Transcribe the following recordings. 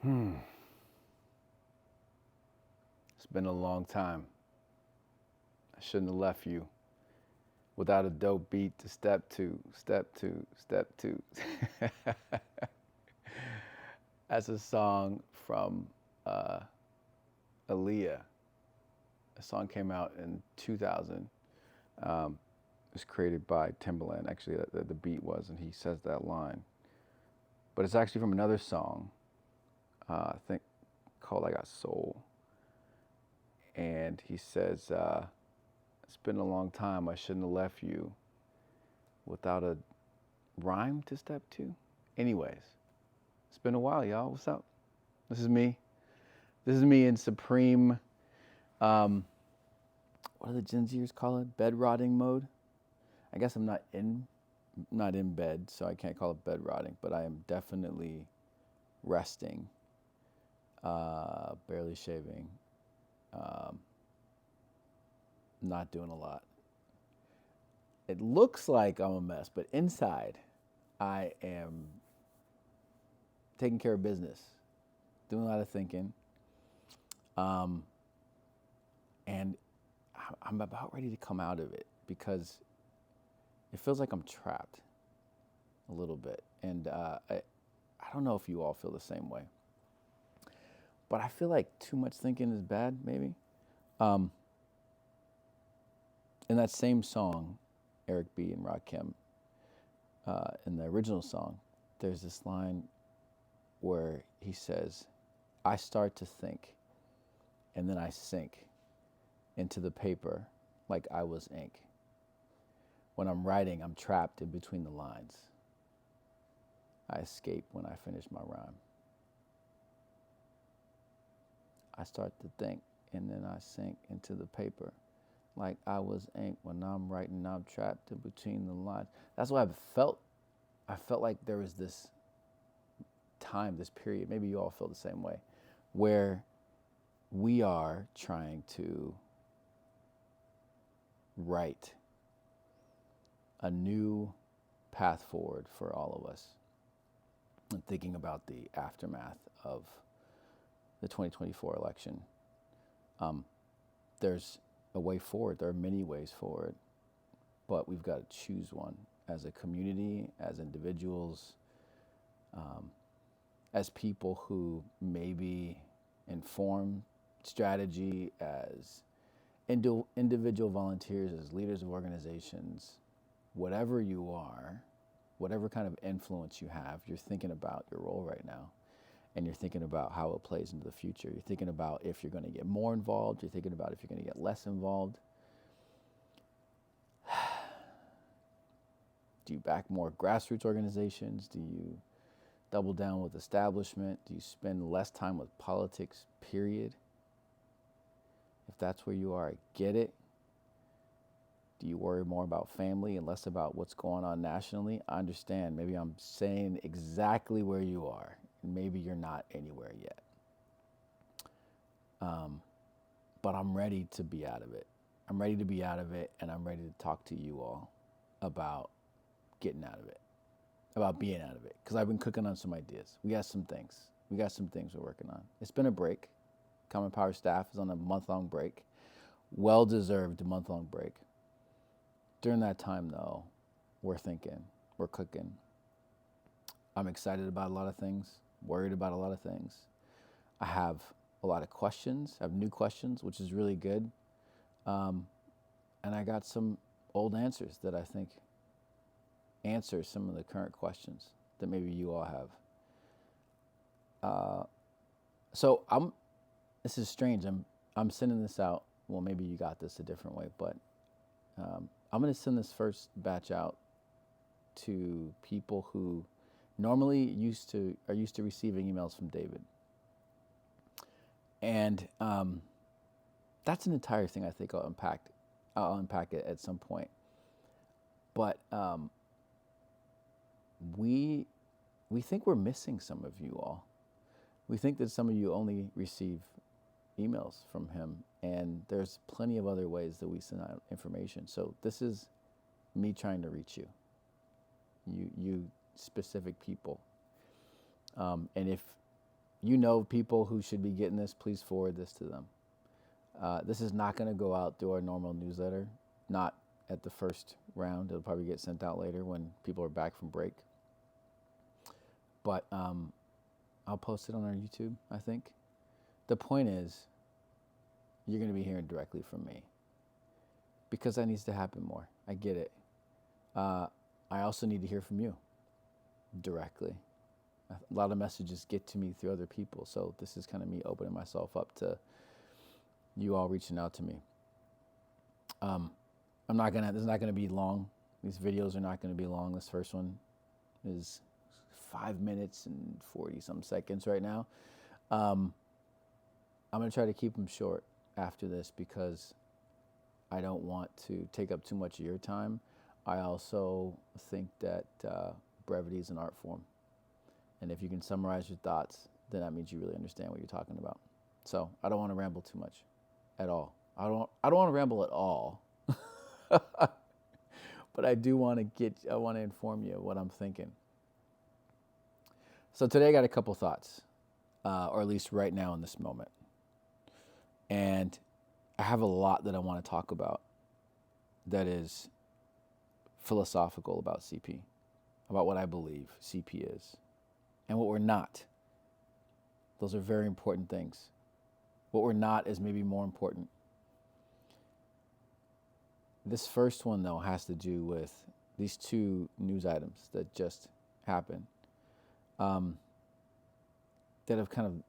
It's been a long time. I shouldn't have left you without a dope beat to step two, step two, step two. That's a song from uh, Aaliyah. A song came out in 2000. It was created by Timbaland. Actually, the beat was, and he says that line. But it's actually from another song, I think, called "I Got Soul." And he says, "It's been a long time. I shouldn't have left you without a rhyme to step to." Anyways, it's been a while, y'all. What's up? This is me. This is me in supreme, um, what do the Gen Zers call it? Bed rotting mode. I guess I'm not in bed, so I can't call it bed rotting, but I am definitely resting, barely shaving, um, not doing a lot. It looks like I'm a mess, but inside, I am taking care of business, doing a lot of thinking, um, and I'm about ready to come out of it because it feels like I'm trapped a little bit, and I don't know if you all feel the same way, but I feel like too much thinking is bad, maybe. Um, in that same song, Eric B. and Rakim, in the original song, there's this line where he says, "I start to think, and then I sink into the paper like I was ink. When I'm writing, I'm trapped in between the lines. I escape when I finish my rhyme. I start to think, and then I sink into the paper like I was ink. When I'm writing, I'm trapped in between the lines." That's what I felt. I felt like there was this time, this period, maybe you all feel the same way, where we are trying to write a new path forward for all of us. And thinking about the aftermath of the 2024 election, um, there's a way forward. There are many ways forward, but we've got to choose one as a community, as individuals, um, as people who maybe inform strategy, as individual volunteers, as leaders of organizations, whatever you are, whatever kind of influence you have, you're thinking about your role right now. And you're thinking about how it plays into the future. You're thinking about if you're going to get more involved. You're thinking about if you're going to get less involved. Do you back more grassroots organizations? Do you double down with establishment? Do you spend less time with politics, period? If that's where you are, I get it. Do you worry more about family and less about what's going on nationally? I understand. Maybe I'm saying exactly where you are, and maybe you're not anywhere yet. But I'm ready to be out of it. I'm ready to be out of it, and I'm ready to talk to you all about getting out of it, about being out of it, because I've been cooking on some ideas. We got some things. We're working on. It's been a break. Common Power staff is on a month-long break, well-deserved month-long break. During that time, though, we're thinking, we're cooking. I'm excited about a lot of things, worried about a lot of things. I have a lot of questions. I have new questions, which is really good. And I got some old answers that I think answer some of the current questions that maybe you all have. So this is strange. I'm sending this out. Well, maybe you got this a different way, but I'm going to send this first batch out to people who normally are used to receiving emails from David. And that's an entire thing I think I'll unpack it at some point. But we think we're missing some of you all. We think that some of you only receive emails from him, and there's plenty of other ways that we send out information. So this is me trying to reach you specific people. And if you know people who should be getting this, please forward this to them. This is not going to go out through our normal newsletter, not at the first round. It'll probably get sent out later when people are back from break. But I'll post it on our YouTube, I think. The point is, you're going to be hearing directly from me because that needs to happen more. I get it. I also need to hear from you directly. A lot of messages get to me through other people, so this is kind of me opening myself up to you all reaching out to me. This is not gonna be long. These videos are not gonna be long. This first one is 5 minutes and 40 some seconds right now. I'm gonna try to keep them short after this because I don't want to take up too much of your time. I also think that brevity is an art form. And if you can summarize your thoughts, then that means you really understand what you're talking about. So I don't want to ramble too much at all. I don't want to ramble at all. But I want to inform you of what I'm thinking. So today I got a couple thoughts, or at least right now in this moment. And I have a lot that I want to talk about that is philosophical about CP, about what I believe CP is and what we're not. Those are very important things. What we're not is maybe more important. This first one, though, has to do with these two news items that just happened, that have kind of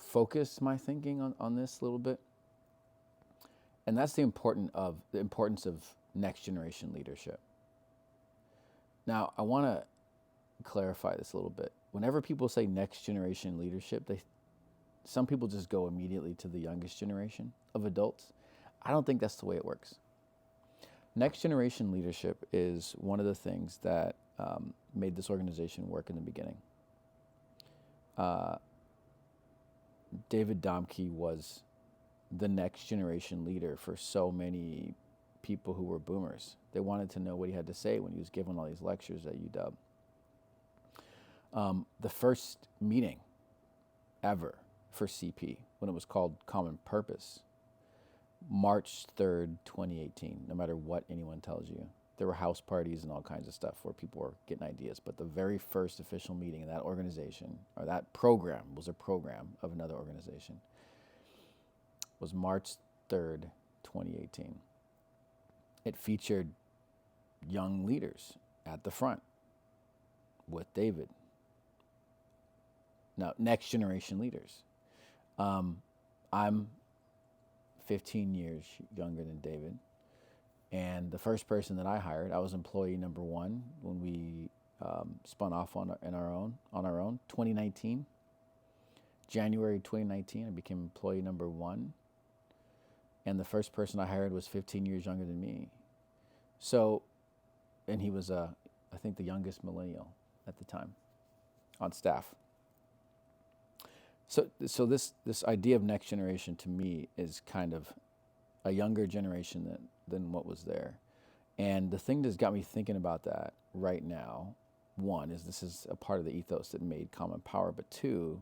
focused my thinking on this a little bit. And that's the importance of next generation leadership. Now, I want to clarify this a little bit. Whenever people say next generation leadership, some people just go immediately to the youngest generation of adults. I don't think that's the way it works. Next generation leadership is one of the things that made this organization work in the beginning. David Domke was the next generation leader for so many people who were boomers. They wanted to know what he had to say when he was giving all these lectures at UW. The first meeting ever for CP, when it was called Common Purpose, March 3rd, 2018, no matter what anyone tells you. There were house parties and all kinds of stuff where people were getting ideas, but the very first official meeting in that organization, or that program, was a program of another organization, was March 3rd, 2018. It featured young leaders at the front with David. Now, next generation leaders. I'm 15 years younger than David. And the first person that I hired, I was employee number one when we spun off on our own, 2019. January 2019, I became employee number one. And the first person I hired was 15 years younger than me. So, and he was, I think, the youngest millennial at the time on staff. So this idea of next generation to me is kind of a younger generation than what was there. And the thing that's got me thinking about that right now, one, is this is a part of the ethos that made Common Power, but two,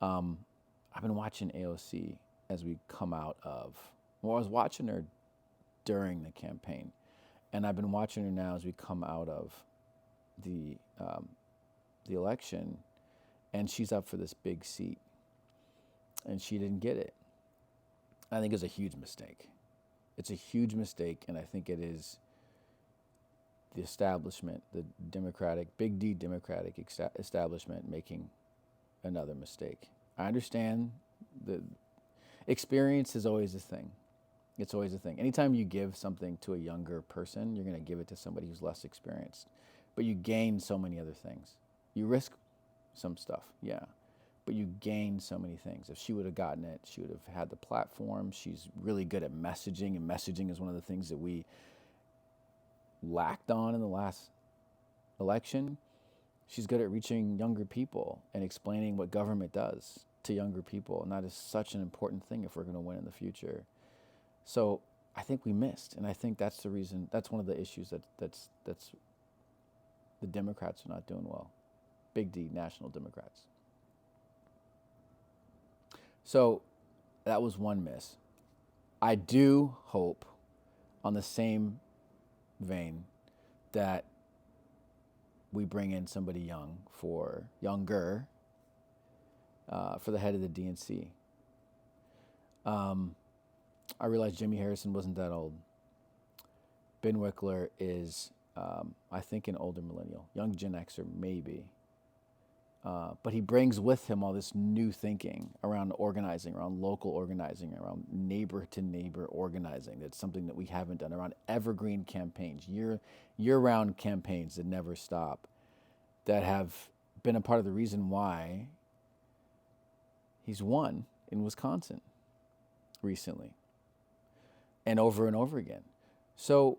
I've been watching AOC as we come out of, well, I was watching her during the campaign, and I've been watching her now as we come out of the election, and she's up for this big seat, and she didn't get it. I think it's a huge mistake. It's a huge mistake, and I think it is the establishment, the Democratic, big D Democratic establishment making another mistake. I understand the experience is always a thing. It's always a thing. Anytime you give something to a younger person, you're going to give it to somebody who's less experienced. But you gain so many other things. You risk some stuff, yeah. But you gain so many things. If she would have gotten it, she would have had the platform. She's really good at messaging, and messaging is one of the things that we lacked on in the last election. She's good at reaching younger people and explaining what government does to younger people, and that is such an important thing if we're going to win in the future. So I think we missed, and I think that's the reason. That's one of the issues that's the Democrats are not doing well. Big D, national Democrats. So that was one miss. I do hope, on the same vein, that we bring in somebody younger, for the head of the DNC. I realized Jimmy Harrison wasn't that old. Ben Wickler is, I think, an older millennial, young Gen Xer maybe. But he brings with him all this new thinking around organizing, around local organizing, around neighbor-to-neighbor organizing. That's something that we haven't done, around evergreen campaigns, year-round campaigns that never stop, that have been a part of the reason why he's won in Wisconsin recently and over again. So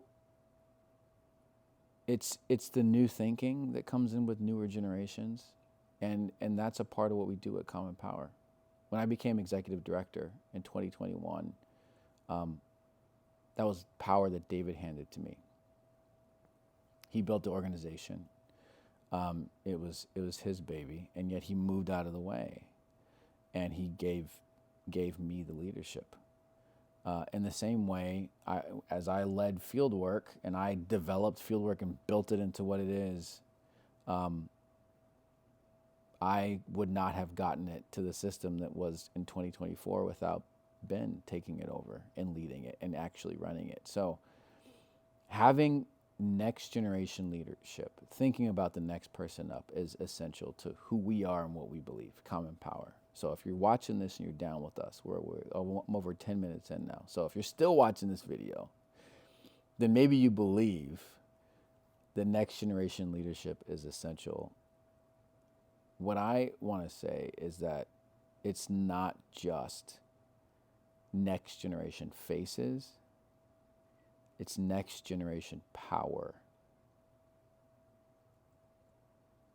it's the new thinking that comes in with newer generations. And that's a part of what we do at Common Power. When I became executive director in 2021, that was power that David handed to me. He built the organization. It was his baby, and yet he moved out of the way, and he gave me the leadership. In the same way, as I led fieldwork and I developed fieldwork and built it into what it is, I would not have gotten it to the system that was in 2024 without Ben taking it over and leading it and actually running it. So having next generation leadership, thinking about the next person up, is essential to who we are and what we believe, Common Power. So if you're watching this and you're down with us, I'm over 10 minutes in now. So if you're still watching this video, then maybe you believe that next generation leadership is essential. What I want to say is that it's not just next generation faces, it's next generation power.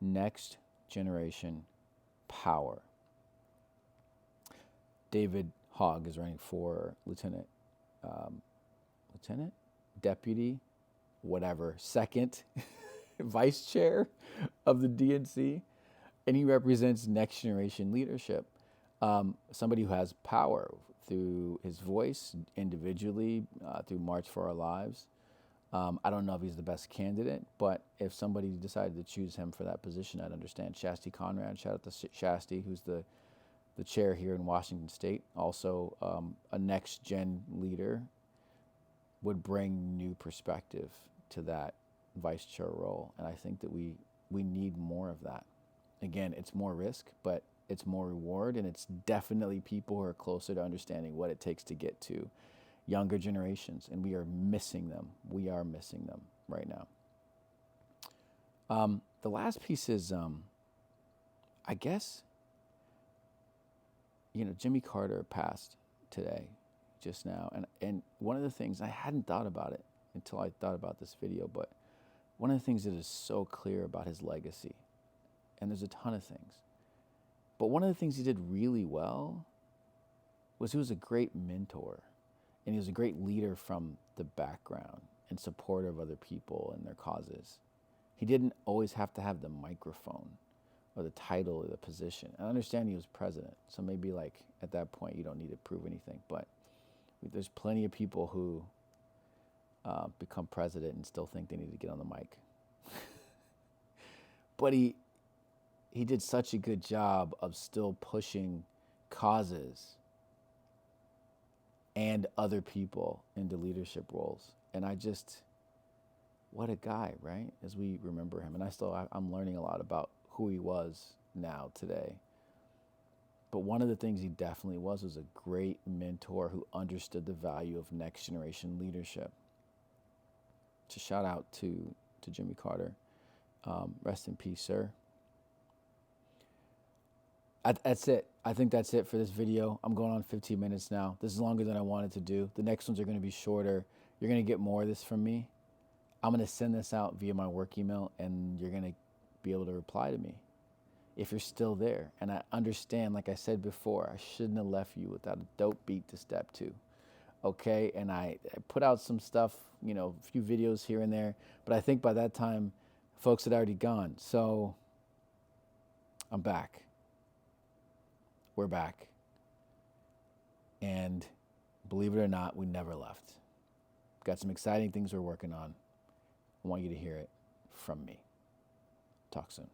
Next generation power. David Hogg is running for deputy, whatever, second vice chair of the DNC. And he represents next generation leadership. Somebody who has power through his voice individually, through March for Our Lives. I don't know if he's the best candidate, but if somebody decided to choose him for that position, I'd understand. Shasti Conrad, shout out to Shasti, who's the chair here in Washington State, also a next gen leader, would bring new perspective to that vice chair role. And I think that we need more of that. Again, it's more risk, but it's more reward, and it's definitely people who are closer to understanding what it takes to get to younger generations, and we are missing them. We are missing them right now. The last piece is, I guess, Jimmy Carter passed today, just now, and one of the things, I hadn't thought about it until I thought about this video, but one of the things that is so clear about his legacy, and there's a ton of things, but one of the things he did really well was he was a great mentor, and he was a great leader from the background and supporter of other people and their causes. He didn't always have to have the microphone or the title or the position. I understand he was president, so maybe like at that point you don't need to prove anything, but there's plenty of people who become president and still think they need to get on the mic. But he did such a good job of still pushing causes and other people into leadership roles. And what a guy, right? As we remember him. And I'm learning a lot about who he was now today. But one of the things he definitely was a great mentor who understood the value of next generation leadership. So shout out to Jimmy Carter. Rest in peace, sir. That's it. I think that's it for this video. I'm going on 15 minutes now. This is longer than I wanted to do. The next ones are going to be shorter. You're going to get more of this from me. I'm going to send this out via my work email, and you're going to be able to reply to me if you're still there. And I understand, like I said before, I shouldn't have left you without a dope beat to step to. Okay? And I put out some stuff, a few videos here and there, but I think by that time, folks had already gone. So I'm back. We're back. And believe it or not, we never left. Got some exciting things we're working on. I want you to hear it from me. Talk soon.